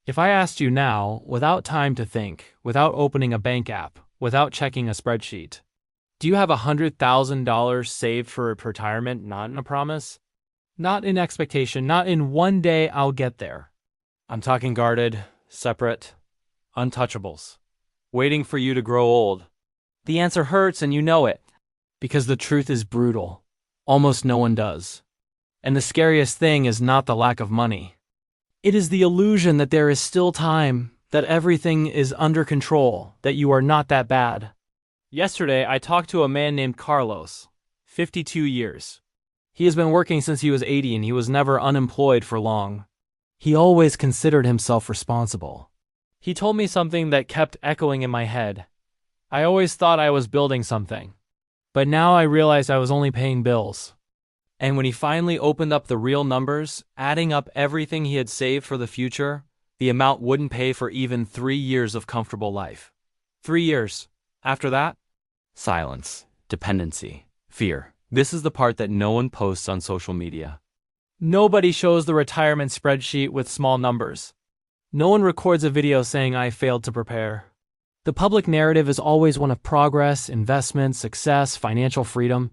If I asked you now, without time to think, without opening a bank app, without checking a spreadsheet, do you have $100,000 saved for retirement, not in a promise? Not in expectation, not in one day I'll get there. I'm talking guarded, separate, untouchables, waiting for you to grow old. The answer hurts and you know it, because the truth is brutal. Almost no one does. And the scariest thing is not the lack of money. It is the illusion that there is still time, that everything is under control, that you are not that bad. Yesterday, I talked to a man named Carlos, 52 years. He has been working since he was 80 and he was never unemployed for long. He always considered himself responsible. He told me something that kept echoing in my head. I always thought I was building something, but now I realized I was only paying bills. And when he finally opened up the real numbers, adding up everything he had saved for the future, the amount wouldn't pay for even 3 years of comfortable life. 3 years. After that, silence, dependency, fear. This is the part that no one posts on social media. Nobody shows the retirement spreadsheet with small numbers. No one records a video saying I failed to prepare. The public narrative is always one of progress, investment, success, financial freedom.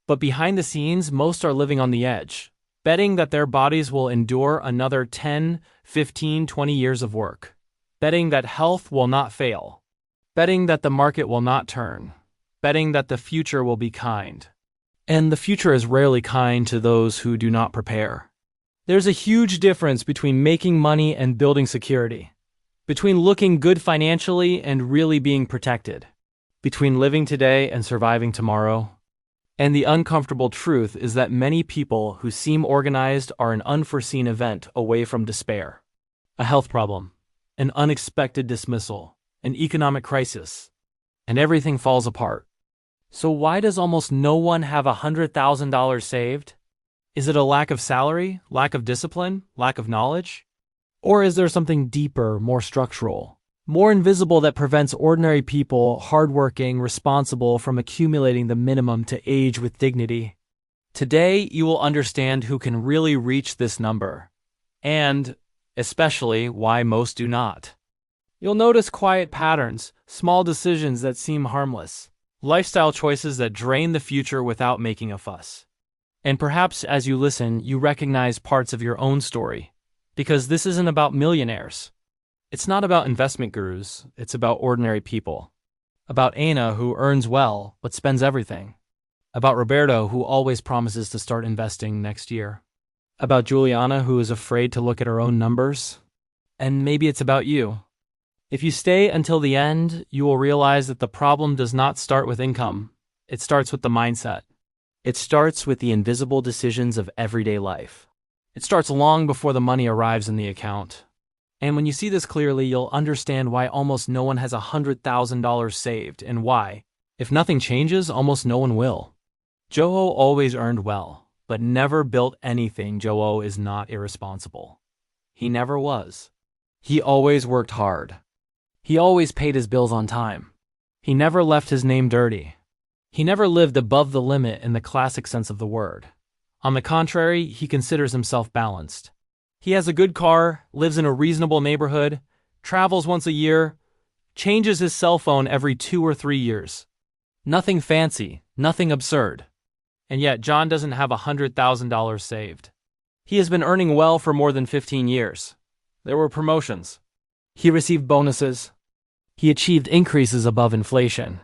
But behind the scenes, most are living on the edge, betting that their bodies will endure another 10, 15, 20 years of work, betting that health will not fail, betting that the market will not turn, betting that the future will be kind. And the future is rarely kind to those who do not prepare. There's a huge difference between making money and building security, between looking good financially and really being protected, between living today and surviving tomorrow. And the uncomfortable truth is that many people who seem organized are an unforeseen event away from despair. A health problem, an unexpected dismissal, an economic crisis, and everything falls apart. So why does almost no one have $100,000 saved? Is it a lack of salary, lack of discipline, lack of knowledge? Or is there something deeper, more structural, more invisible that prevents ordinary people, hardworking, responsible, from accumulating the minimum to age with dignity? Today, you will understand who can really reach this number, and especially why most do not. You'll notice quiet patterns, small decisions that seem harmless, lifestyle choices that drain the future without making a fuss. And perhaps as you listen, you recognize parts of your own story, because this isn't about millionaires. It's not about investment gurus, it's about ordinary people. About Anna, who earns well, but spends everything. About Roberto, who always promises to start investing next year. About Juliana, who is afraid to look at her own numbers. And maybe it's about you. If you stay until the end, you will realize that the problem does not start with income. It starts with the mindset. It starts with the invisible decisions of everyday life. It starts long before the money arrives in the account. And when you see this clearly, you'll understand why almost no one has $100,000 saved and why, if nothing changes, almost no one will. Joe always earned well, but never built anything. Joe is not irresponsible. He never was. He always worked hard. He always paid his bills on time. He never left his name dirty. He never lived above the limit in the classic sense of the word. On the contrary, he considers himself balanced. He has a good car, lives in a reasonable neighborhood, travels once a year, changes his cell phone every 2 or 3 years. Nothing fancy, nothing absurd. And yet John doesn't have $100,000 saved. He has been earning well for more than 15 years. There were promotions. He received bonuses. He achieved increases above inflation.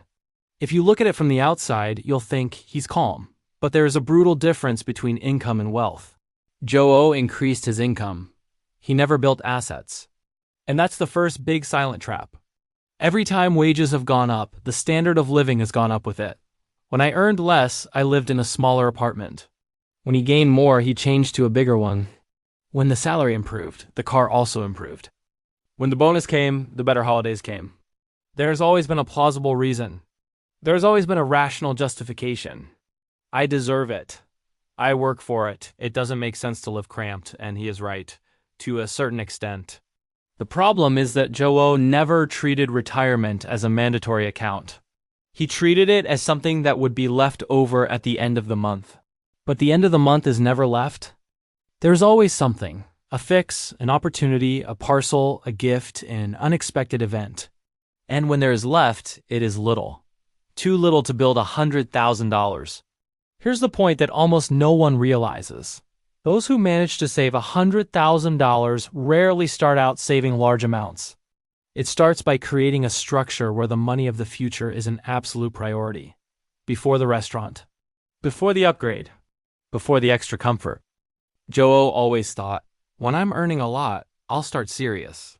If you look at it from the outside, you'll think he's calm. But there is a brutal difference between income and wealth. Joe increased his income. He never built assets. And that's the first big silent trap. Every time wages have gone up, the standard of living has gone up with it. When I earned less, I lived in a smaller apartment. When he gained more, he changed to a bigger one. When the salary improved, the car also improved. When the bonus came, the better holidays came. There has always been a plausible reason. There has always been a rational justification. I deserve it. I work for it. It doesn't make sense to live cramped, and he is right, to a certain extent. The problem is that Joe never treated retirement as a mandatory account. He treated it as something that would be left over at the end of the month. But the end of the month is never left. There's always something, A fix, an opportunity, a parcel, a gift, an unexpected event. And when there is left, it is little. Too little to build $100,000. Here's the point that almost no one realizes. Those who manage to save $100,000 rarely start out saving large amounts. It starts by creating a structure where the money of the future is an absolute priority. Before the restaurant. Before the upgrade. Before the extra comfort. Joe always thought, when I'm earning a lot, I'll start serious.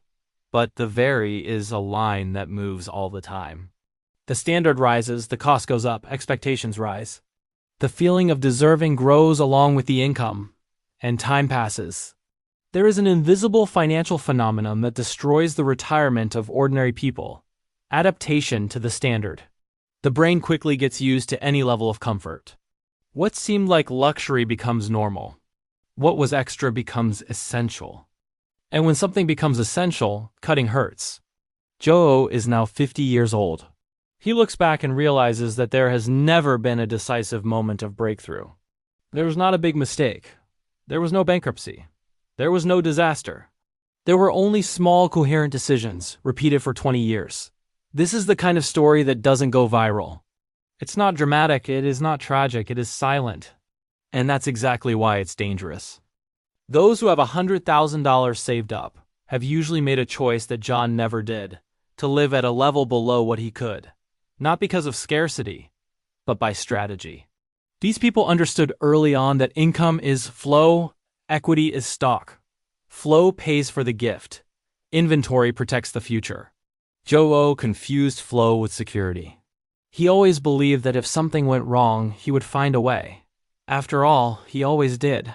But the very is a line that moves all the time. The standard rises, the cost goes up, expectations rise. The feeling of deserving grows along with the income, and time passes. There is an invisible financial phenomenon that destroys the retirement of ordinary people. Adaptation to the standard. The brain quickly gets used to any level of comfort. What seemed like luxury becomes normal. What was extra becomes essential. And when something becomes essential, cutting hurts. Joe is now 50 years old. He looks back and realizes that there has never been a decisive moment of breakthrough. There was not a big mistake. There was no bankruptcy. There was no disaster. There were only small, coherent decisions, repeated for 20 years. This is the kind of story that doesn't go viral. It's not dramatic, it is not tragic, it is silent. And that's exactly why it's dangerous. Those who have $100,000 saved up have usually made a choice that John never did, to live at a level below what he could. Not because of scarcity, but by strategy. These people understood early on that income is flow, equity is stock. Flow pays for the gift. Inventory protects the future. Joe confused flow with security. He always believed that if something went wrong, he would find a way. After all, he always did.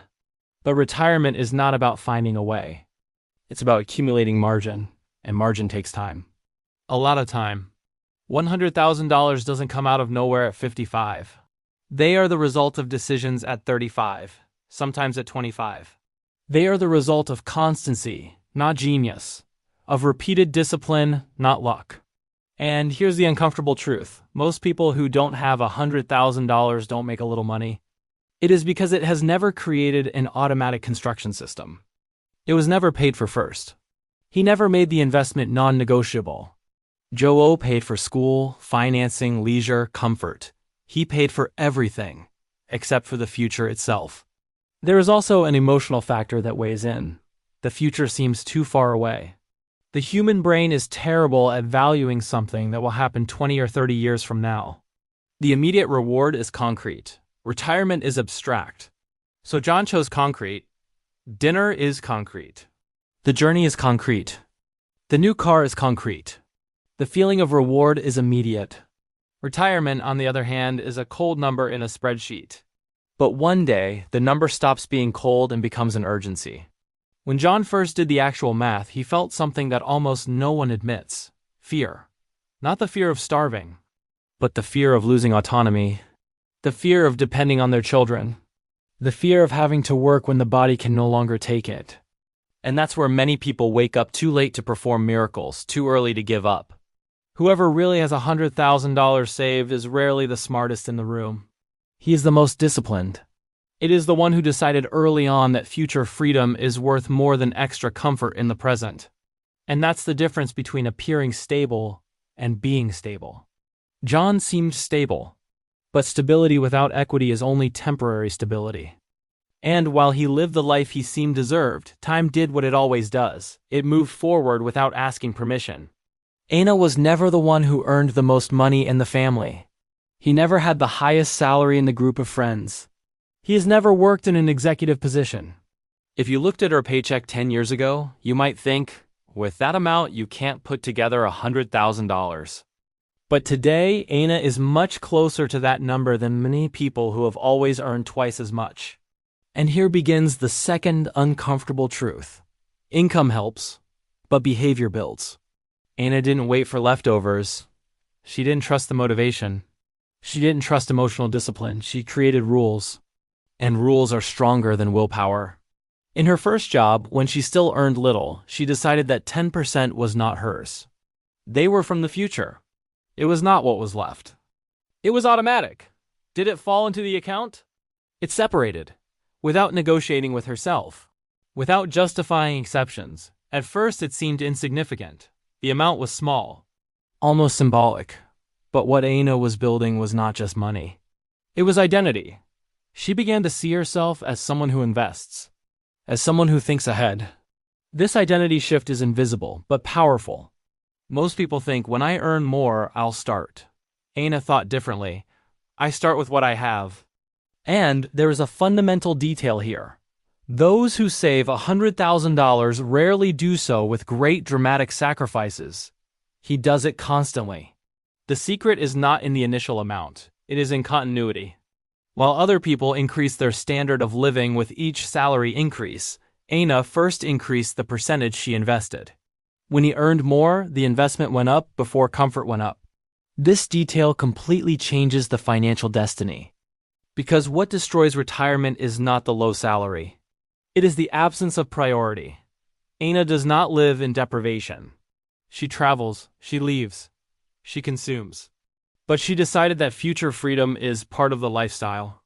But retirement is not about finding a way. It's about accumulating margin, and margin takes time. A lot of time. $100,000 doesn't come out of nowhere at 55. They are the result of decisions at 35, sometimes at 25. They are the result of constancy, not genius, of repeated discipline, not luck. And here's the uncomfortable truth. Most people who don't have $100,000 don't make a little money. It is because it has never created an automatic construction system. It was never paid for first. He never made the investment non-negotiable. Joe paid for school, financing, leisure, comfort. He paid for everything, except for the future itself. There is also an emotional factor that weighs in. The future seems too far away. The human brain is terrible at valuing something that will happen 20 or 30 years from now. The immediate reward is concrete. Retirement is abstract. So John chose concrete. Dinner is concrete. The journey is concrete. The new car is concrete. The feeling of reward is immediate. Retirement, on the other hand, is a cold number in a spreadsheet. But one day, the number stops being cold and becomes an urgency. When John first did the actual math, he felt something that almost no one admits. Fear. Not the fear of starving, but the fear of losing autonomy. The fear of depending on their children. The fear of having to work when the body can no longer take it. And that's where many people wake up too late to perform miracles, too early to give up. Whoever really has $100,000 saved is rarely the smartest in the room. He is the most disciplined. It is the one who decided early on that future freedom is worth more than extra comfort in the present. And that's the difference between appearing stable and being stable. John seemed stable. But stability without equity is only temporary stability. And while he lived the life he seemed deserved, time did what it always does. It moved forward without asking permission. Aina was never the one who earned the most money in the family. He never had the highest salary in the group of friends. He has never worked in an executive position. If you looked at her paycheck 10 years ago, you might think, with that amount, you can't put together $100,000. But today, Aina is much closer to that number than many people who have always earned twice as much. And here begins the second uncomfortable truth. Income helps, but behavior builds. Aina didn't wait for leftovers. She didn't trust the motivation. She didn't trust emotional discipline. She created rules. And rules are stronger than willpower. In her first job, when she still earned little, she decided that 10% was not hers. They were from the future. It was not what was left. It was automatic. Did it fall into the account? It separated, without negotiating with herself. without justifying exceptions. At first it seemed insignificant. The amount was small, almost symbolic. But what Aina was building was not just money. It was identity. She began to see herself as someone who invests, as someone who thinks ahead. This identity shift is invisible, but powerful. Most people think, when I earn more, I'll start. Aina thought differently. I start with what I have. And there is a fundamental detail here. Those who save $100,000 rarely do so with great dramatic sacrifices. He does it constantly. The secret is not in the initial amount, it is in continuity. While other people increase their standard of living with each salary increase, Aina first increased the percentage she invested. When he earned more, the investment went up before comfort went up. This detail completely changes the financial destiny. Because what destroys retirement is not the low salary. It is the absence of priority. Aina does not live in deprivation. She travels, she leaves, she consumes. But she decided that future freedom is part of the lifestyle.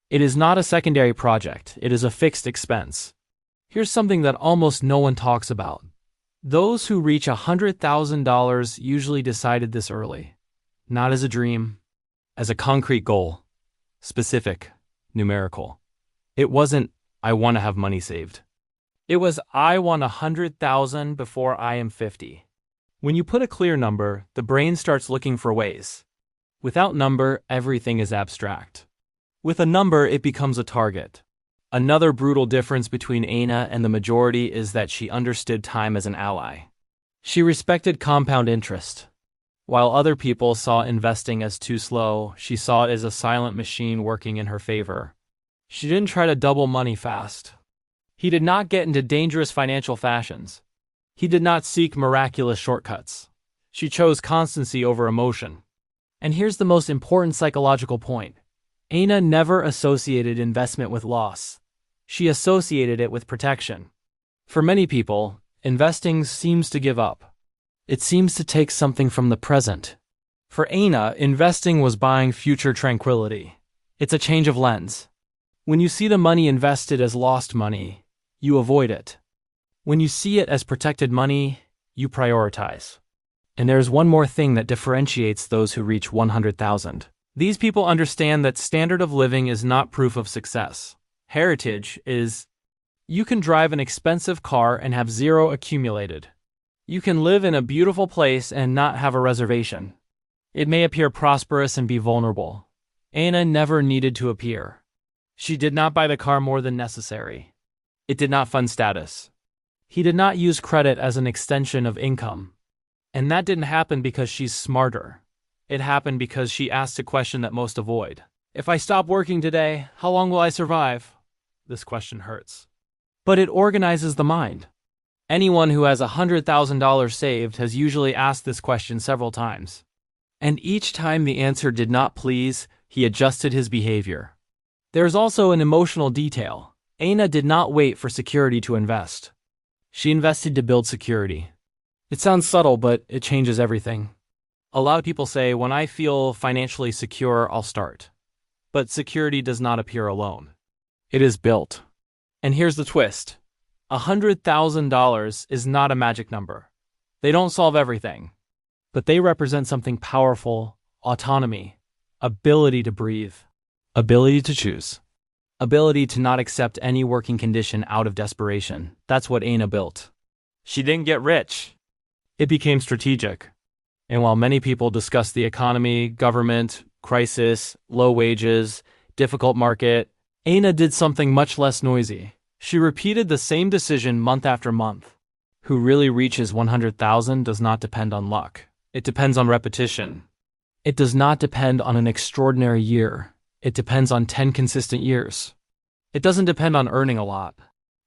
It is not a secondary project, it is a fixed expense. Here's something that almost no one talks about. Those who reach $100,000 usually decided this early. Not as a dream, as a concrete goal. Specific, numerical. It wasn't, I want to have money saved. It was, I want 100,000 before I am 50. When you put a clear number, the brain starts looking for ways. Without number, everything is abstract. With a number, it becomes a target. Another brutal difference between Aina and the majority is that she understood time as an ally. She respected compound interest. While other people saw investing as too slow, she saw it as a silent machine working in her favor. She didn't try to double money fast. He did not get into dangerous financial fashions. He did not seek miraculous shortcuts. She chose constancy over emotion. And here's the most important psychological point. Aina never associated investment with loss. She associated it with protection. For many people, investing seems to give up. It seems to take something from the present. For Aina, investing was buying future tranquility. It's a change of lens. When you see the money invested as lost money, you avoid it. When you see it as protected money, you prioritize. And there's one more thing that differentiates those who reach 100,000. These people understand that standard of living is not proof of success. Heritage is. You can drive an expensive car and have zero accumulated. You can live in a beautiful place and not have a reservation. It may appear prosperous and be vulnerable. Aina never needed to appear. She did not buy the car more than necessary. It did not fund status. He did not use credit as an extension of income. And that didn't happen because she's smarter. It happened because she asked a question that most avoid. If I stop working today, how long will I survive? This question hurts. But it organizes the mind. Anyone who has $100,000 saved has usually asked this question several times. And each time the answer did not please, he adjusted his behavior. There is also an emotional detail. Aina did not wait for security to invest. She invested to build security. It sounds subtle, but it changes everything. A lot of people say, when I feel financially secure, I'll start. But security does not appear alone. It is built. And here's the twist. $100,000 is not a magic number. They don't solve everything. But they represent something powerful: autonomy, ability to breathe, ability to choose, ability to not accept any working condition out of desperation. That's what Aina built. She didn't get rich. It became strategic. And while many people discuss the economy, government, crisis, low wages, difficult market, Aina did something much less noisy. She repeated the same decision month after month. Who really reaches 100,000 does not depend on luck. It depends on repetition. It does not depend on an extraordinary year. It depends on 10 consistent years. It doesn't depend on earning a lot.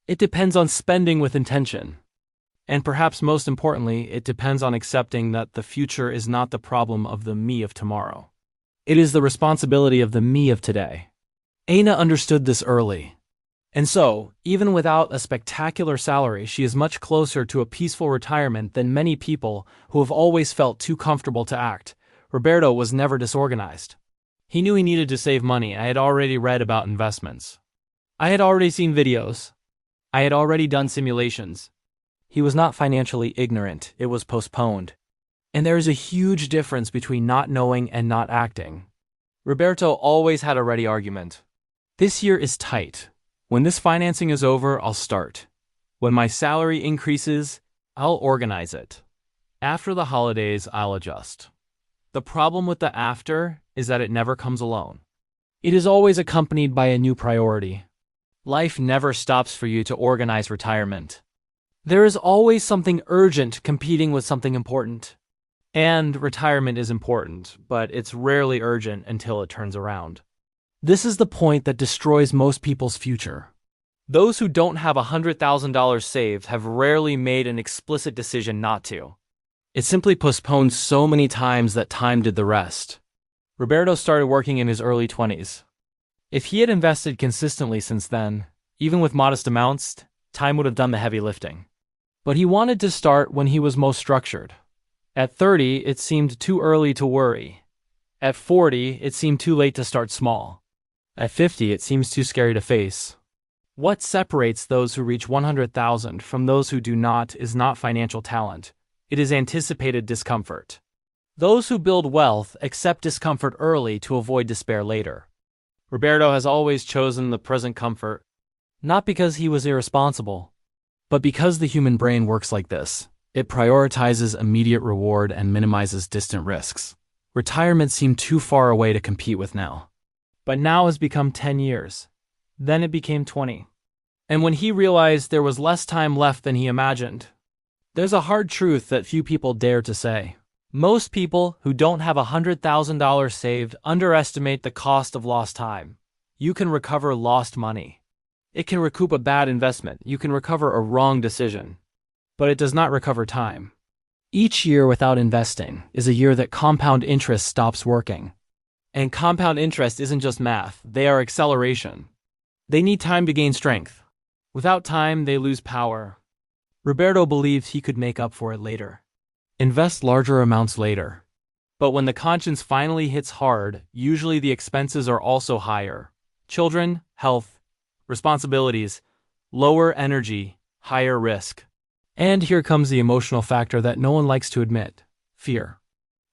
It depends on spending with intention. And perhaps most importantly, it depends on accepting that the future is not the problem of the me of tomorrow. It is the responsibility of the me of today. Aina understood this early. And so, even without a spectacular salary, she is much closer to a peaceful retirement than many people who have always felt too comfortable to act. Roberto was never disorganized. He knew he needed to save money. I had already read about investments. I had already seen videos. I had already done simulations. He was not financially ignorant, it was postponed. And there is a huge difference between not knowing and not acting. Roberto always had a ready argument. This year is tight. When this financing is over, I'll start. When my salary increases, I'll organize it. After the holidays, I'll adjust. The problem with the after is that it never comes alone. It is always accompanied by a new priority. Life never stops for you to organize retirement. There is always something urgent competing with something important. And retirement is important, but it's rarely urgent until it turns around. This is the point that destroys most people's future. Those who don't have $100,000 saved have rarely made an explicit decision not to. It simply postponed so many times that time did the rest. Roberto started working in his early 20s. If he had invested consistently since then, even with modest amounts, time would have done the heavy lifting. But he wanted to start when he was most structured. At 30, it seemed too early to worry. At 40, it seemed too late to start small. At 50, it seems too scary to face. What separates those who reach 100,000 from those who do not is not financial talent. It is anticipated discomfort. Those who build wealth accept discomfort early to avoid despair later. Roberto has always chosen the present comfort, not because he was irresponsible, but because the human brain works like this. It prioritizes immediate reward and minimizes distant risks. Retirement seemed too far away to compete with now. But now has become 10 years. Then it became 20. And when he realized there was less time left than he imagined, there's a hard truth that few people dare to say. Most people who don't have $100,000 saved underestimate the cost of lost time. You can recover lost money. It can recoup a bad investment. You can recover a wrong decision. But it does not recover time. Each year without investing is a year that compound interest stops working. And compound interest isn't just math, they are acceleration. They need time to gain strength. Without time, they lose power. Roberto believed he could make up for it later. Invest larger amounts later. But when the conscience finally hits hard, usually the expenses are also higher. Children, health, responsibilities, lower energy, higher risk. And here comes the emotional factor that no one likes to admit: fear.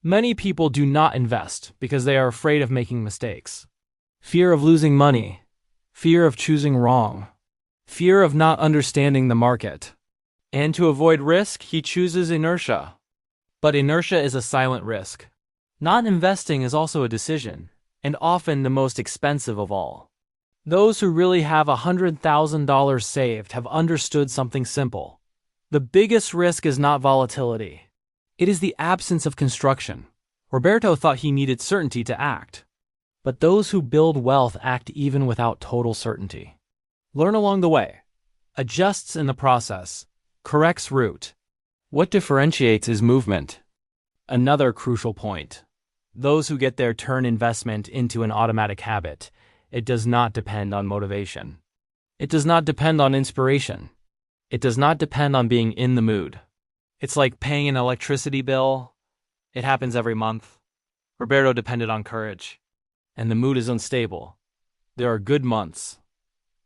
Many people do not invest because they are afraid of making mistakes. Fear of losing money. Fear of choosing wrong. Fear of not understanding the market. And to avoid risk, he chooses inertia. But inertia is a silent risk. Not investing is also a decision, and often the most expensive of all. Those who really have $100,000 saved have understood something simple. The biggest risk is not volatility. It is the absence of construction. Roberto thought he needed certainty to act. But those who build wealth act even without total certainty. Learn along the way. Adjusts in the process. Corrects route. What differentiates is movement. Another crucial point. Those who get there turn investment into an automatic habit. It does not depend on motivation. It does not depend on inspiration. It does not depend on being in the mood. It's like paying an electricity bill. It happens every month. Roberto depended on courage. And the mood is unstable. There are good months,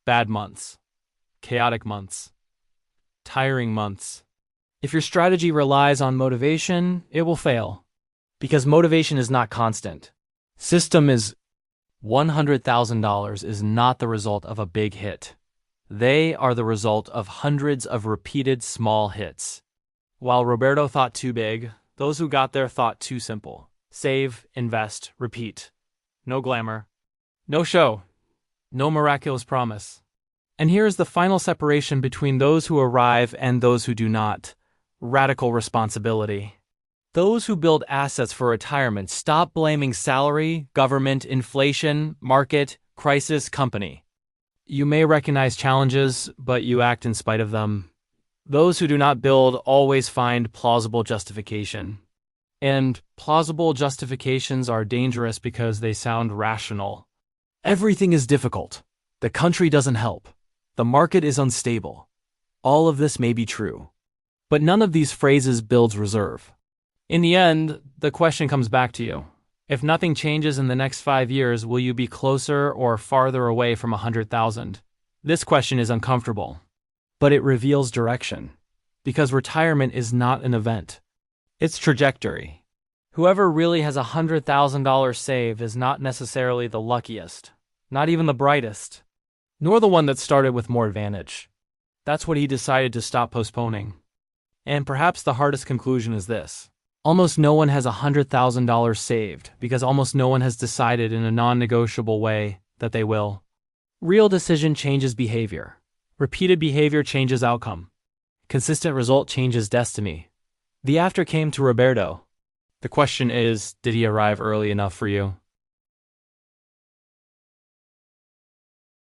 bad months, chaotic months, tiring months. If your strategy relies on motivation, it will fail. Because motivation is not constant. System is $100,000 is not the result of a big hit. They are the result of hundreds of repeated small hits. While Roberto thought too big, those who got there thought too simple. Save, invest, repeat. No glamour. No show. No miraculous promise. And here is the final separation between those who arrive and those who do not. Radical responsibility. Those who build assets for retirement stop blaming salary, government, inflation, market, crisis, company. You may recognize challenges, but you act in spite of them. Those who do not build always find plausible justification. And plausible justifications are dangerous because they sound rational. Everything is difficult. The country doesn't help. The market is unstable. All of this may be true. But none of these phrases builds reserve. In the end, the question comes back to you. If nothing changes in the next 5 years, will you be closer or farther away from 100,000? This question is uncomfortable. but it reveals direction. Because retirement is not an event. It's trajectory. Whoever really has $100,000 saved is not necessarily the luckiest, not even the brightest, nor the one that started with more advantage. That's what he decided to stop postponing. And perhaps the hardest conclusion is this. Almost no one has $100,000 saved because almost no one has decided in a non-negotiable way that they will. Real decision changes behavior. Repeated behavior changes outcome. Consistent result changes destiny. The after came to Roberto. The question is, did he arrive early enough for you?